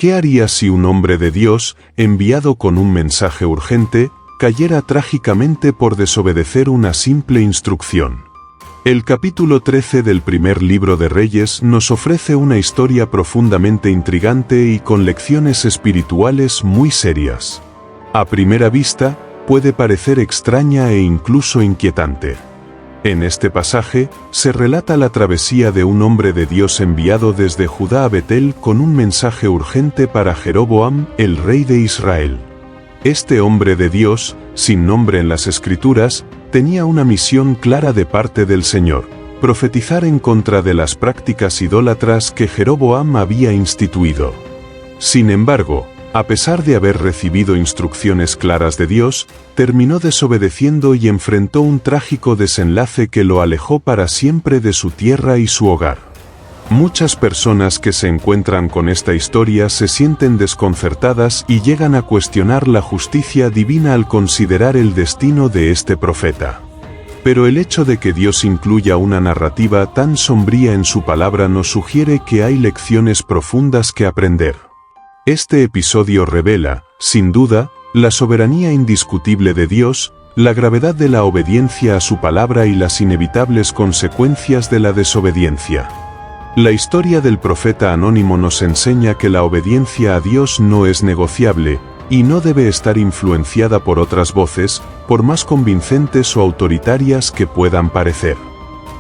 ¿Qué haría si un hombre de Dios, enviado con un mensaje urgente, cayera trágicamente por desobedecer una simple instrucción? El capítulo 13 del primer libro de Reyes nos ofrece una historia profundamente intrigante y con lecciones espirituales muy serias. A primera vista, puede parecer extraña e incluso inquietante. En este pasaje, se relata la travesía de un hombre de Dios enviado desde Judá a Betel con un mensaje urgente para Jeroboam, el rey de Israel. Este hombre de Dios, sin nombre en las Escrituras, tenía una misión clara de parte del Señor: profetizar en contra de las prácticas idólatras que Jeroboam había instituido. Sin embargo, a pesar de haber recibido instrucciones claras de Dios, terminó desobedeciendo y enfrentó un trágico desenlace que lo alejó para siempre de su tierra y su hogar. Muchas personas que se encuentran con esta historia se sienten desconcertadas y llegan a cuestionar la justicia divina al considerar el destino de este profeta. Pero el hecho de que Dios incluya una narrativa tan sombría en su palabra nos sugiere que hay lecciones profundas que aprender. Este episodio revela, sin duda, la soberanía indiscutible de Dios, la gravedad de la obediencia a su palabra y las inevitables consecuencias de la desobediencia. La historia del profeta anónimo nos enseña que la obediencia a Dios no es negociable, y no debe estar influenciada por otras voces, por más convincentes o autoritarias que puedan parecer.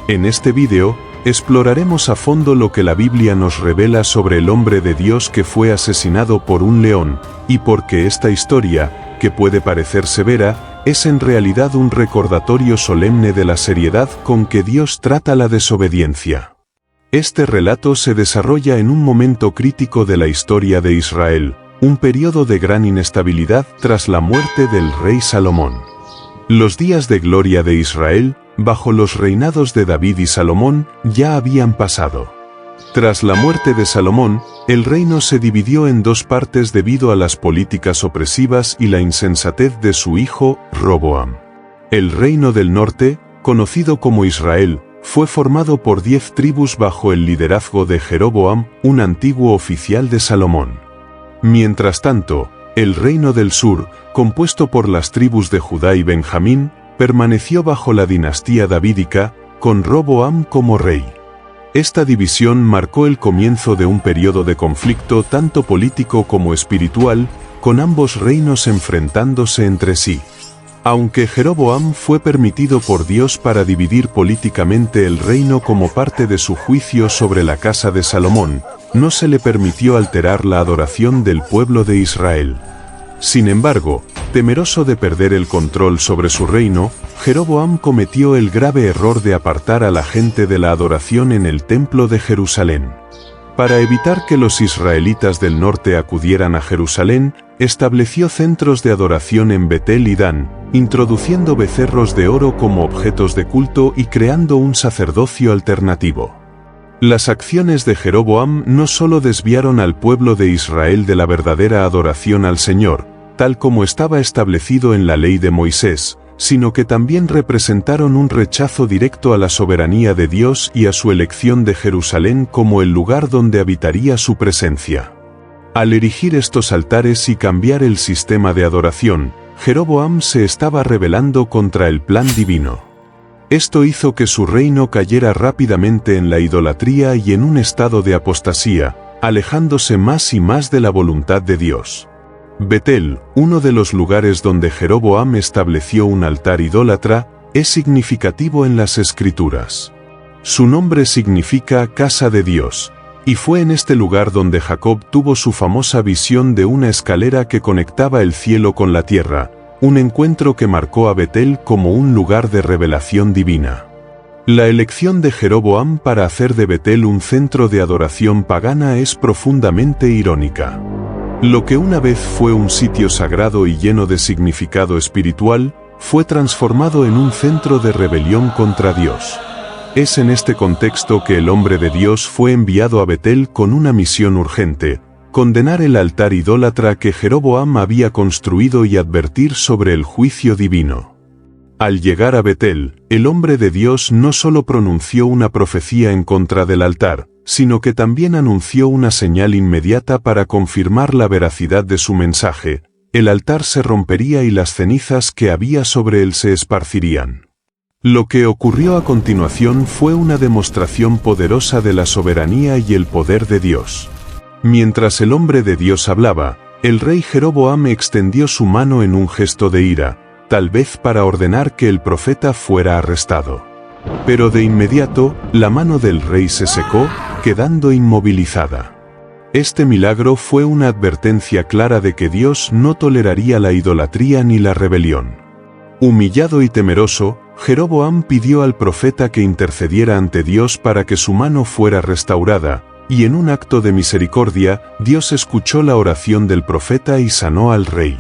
En este vídeo, exploraremos a fondo lo que la Biblia nos revela sobre el hombre de Dios que fue asesinado por un león, y por qué esta historia, que puede parecer severa, es en realidad un recordatorio solemne de la seriedad con que Dios trata la desobediencia. Este relato se desarrolla en un momento crítico de la historia de Israel, un periodo de gran inestabilidad tras la muerte del rey Salomón. Los días de gloria de Israel, bajo los reinados de David y Salomón, ya habían pasado. Tras la muerte de Salomón, el reino se dividió en dos partes debido a las políticas opresivas y la insensatez de su hijo, Roboam. El reino del norte, conocido como Israel, fue formado por 10 tribus bajo el liderazgo de Jeroboam, un antiguo oficial de Salomón. Mientras tanto, el reino del sur, compuesto por las tribus de Judá y Benjamín, permaneció bajo la dinastía davídica, con Roboam como rey. Esta división marcó el comienzo de un periodo de conflicto tanto político como espiritual, con ambos reinos enfrentándose entre sí. Aunque Jeroboam fue permitido por Dios para dividir políticamente el reino como parte de su juicio sobre la casa de Salomón, no se le permitió alterar la adoración del pueblo de Israel. Sin embargo, temeroso de perder el control sobre su reino, Jeroboam cometió el grave error de apartar a la gente de la adoración en el templo de Jerusalén. Para evitar que los israelitas del norte acudieran a Jerusalén, estableció centros de adoración en Betel y Dan, introduciendo becerros de oro como objetos de culto y creando un sacerdocio alternativo. Las acciones de Jeroboam no solo desviaron al pueblo de Israel de la verdadera adoración al Señor, tal como estaba establecido en la ley de Moisés, sino que también representaron un rechazo directo a la soberanía de Dios y a su elección de Jerusalén como el lugar donde habitaría su presencia. Al erigir estos altares y cambiar el sistema de adoración, Jeroboam se estaba rebelando contra el plan divino. Esto hizo que su reino cayera rápidamente en la idolatría y en un estado de apostasía, alejándose más y más de la voluntad de Dios. Betel, uno de los lugares donde Jeroboam estableció un altar idólatra, es significativo en las Escrituras. Su nombre significa casa de Dios, y fue en este lugar donde Jacob tuvo su famosa visión de una escalera que conectaba el cielo con la tierra, un encuentro que marcó a Betel como un lugar de revelación divina. La elección de Jeroboam para hacer de Betel un centro de adoración pagana es profundamente irónica. Lo que una vez fue un sitio sagrado y lleno de significado espiritual, fue transformado en un centro de rebelión contra Dios. Es en este contexto que el hombre de Dios fue enviado a Betel con una misión urgente: condenar el altar idólatra que Jeroboam había construido y advertir sobre el juicio divino. Al llegar a Betel, el hombre de Dios no solo pronunció una profecía en contra del altar, sino que también anunció una señal inmediata para confirmar la veracidad de su mensaje: el altar se rompería y las cenizas que había sobre él se esparcirían. Lo que ocurrió a continuación fue una demostración poderosa de la soberanía y el poder de Dios. Mientras el hombre de Dios hablaba, el rey Jeroboam extendió su mano en un gesto de ira, tal vez para ordenar que el profeta fuera arrestado. Pero de inmediato, la mano del rey se secó, quedando inmovilizada. Este milagro fue una advertencia clara de que Dios no toleraría la idolatría ni la rebelión. Humillado y temeroso, Jeroboam pidió al profeta que intercediera ante Dios para que su mano fuera restaurada, y en un acto de misericordia, Dios escuchó la oración del profeta y sanó al rey.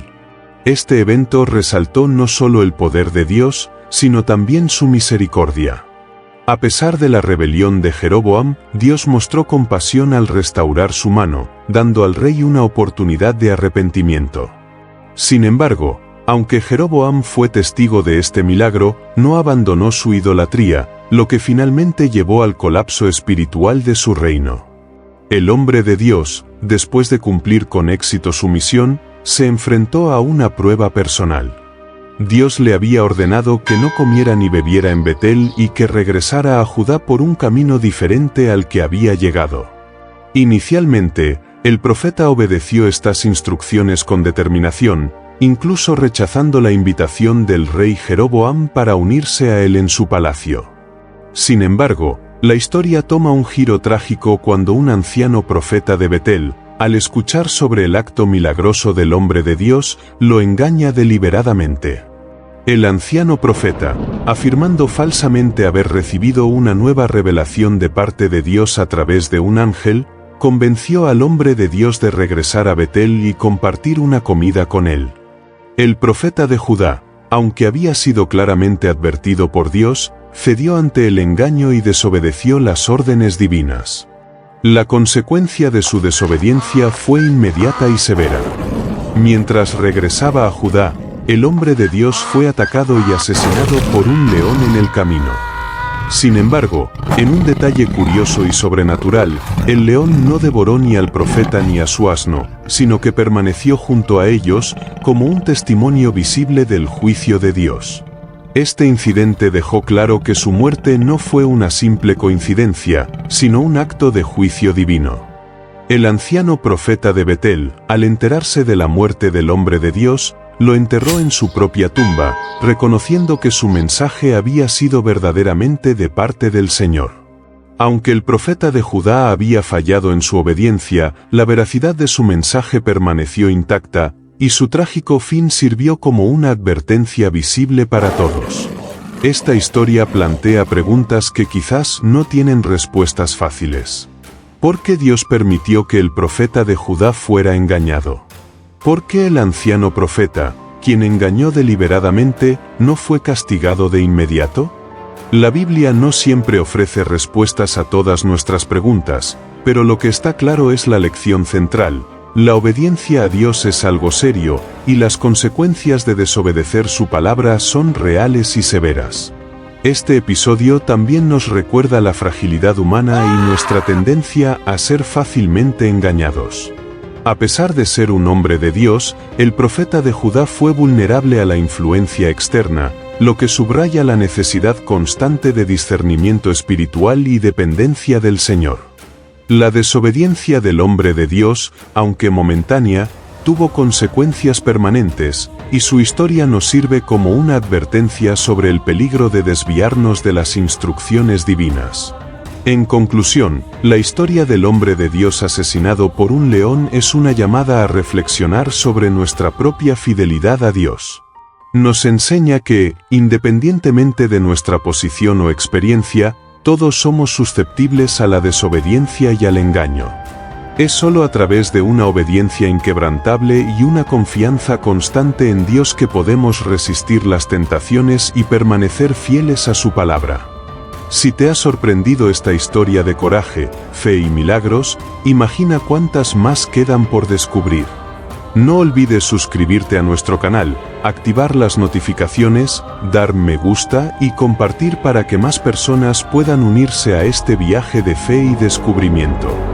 Este evento resaltó no solo el poder de Dios, sino también su misericordia. A pesar de la rebelión de Jeroboam, Dios mostró compasión al restaurar su mano, dando al rey una oportunidad de arrepentimiento. Sin embargo, aunque Jeroboam fue testigo de este milagro, no abandonó su idolatría, lo que finalmente llevó al colapso espiritual de su reino. El hombre de Dios, después de cumplir con éxito su misión, se enfrentó a una prueba personal. Dios le había ordenado que no comiera ni bebiera en Betel y que regresara a Judá por un camino diferente al que había llegado. Inicialmente, el profeta obedeció estas instrucciones con determinación, incluso rechazando la invitación del rey Jeroboam para unirse a él en su palacio. Sin embargo, la historia toma un giro trágico cuando un anciano profeta de Betel, al escuchar sobre el acto milagroso del hombre de Dios, lo engaña deliberadamente. El anciano profeta, afirmando falsamente haber recibido una nueva revelación de parte de Dios a través de un ángel, convenció al hombre de Dios de regresar a Betel y compartir una comida con él. El profeta de Judá, aunque había sido claramente advertido por Dios, cedió ante el engaño y desobedeció las órdenes divinas. La consecuencia de su desobediencia fue inmediata y severa. Mientras regresaba a Judá, el hombre de Dios fue atacado y asesinado por un león en el camino. Sin embargo, en un detalle curioso y sobrenatural, el león no devoró ni al profeta ni a su asno, sino que permaneció junto a ellos, como un testimonio visible del juicio de Dios. Este incidente dejó claro que su muerte no fue una simple coincidencia, sino un acto de juicio divino. El anciano profeta de Betel, al enterarse de la muerte del hombre de Dios, lo enterró en su propia tumba, reconociendo que su mensaje había sido verdaderamente de parte del Señor. Aunque el profeta de Judá había fallado en su obediencia, la veracidad de su mensaje permaneció intacta, y su trágico fin sirvió como una advertencia visible para todos. Esta historia plantea preguntas que quizás no tienen respuestas fáciles. ¿Por qué Dios permitió que el profeta de Judá fuera engañado? ¿Por qué el anciano profeta, quien engañó deliberadamente, no fue castigado de inmediato? La Biblia no siempre ofrece respuestas a todas nuestras preguntas, pero lo que está claro es la lección central: la obediencia a Dios es algo serio, y las consecuencias de desobedecer su palabra son reales y severas. Este episodio también nos recuerda la fragilidad humana y nuestra tendencia a ser fácilmente engañados. A pesar de ser un hombre de Dios, el profeta de Judá fue vulnerable a la influencia externa, lo que subraya la necesidad constante de discernimiento espiritual y dependencia del Señor. La desobediencia del hombre de Dios, aunque momentánea, tuvo consecuencias permanentes, y su historia nos sirve como una advertencia sobre el peligro de desviarnos de las instrucciones divinas. En conclusión, la historia del hombre de Dios asesinado por un león es una llamada a reflexionar sobre nuestra propia fidelidad a Dios. Nos enseña que, independientemente de nuestra posición o experiencia, todos somos susceptibles a la desobediencia y al engaño. Es solo a través de una obediencia inquebrantable y una confianza constante en Dios que podemos resistir las tentaciones y permanecer fieles a su palabra. Si te ha sorprendido esta historia de coraje, fe y milagros, imagina cuántas más quedan por descubrir. No olvides suscribirte a nuestro canal, activar las notificaciones, dar me gusta y compartir para que más personas puedan unirse a este viaje de fe y descubrimiento.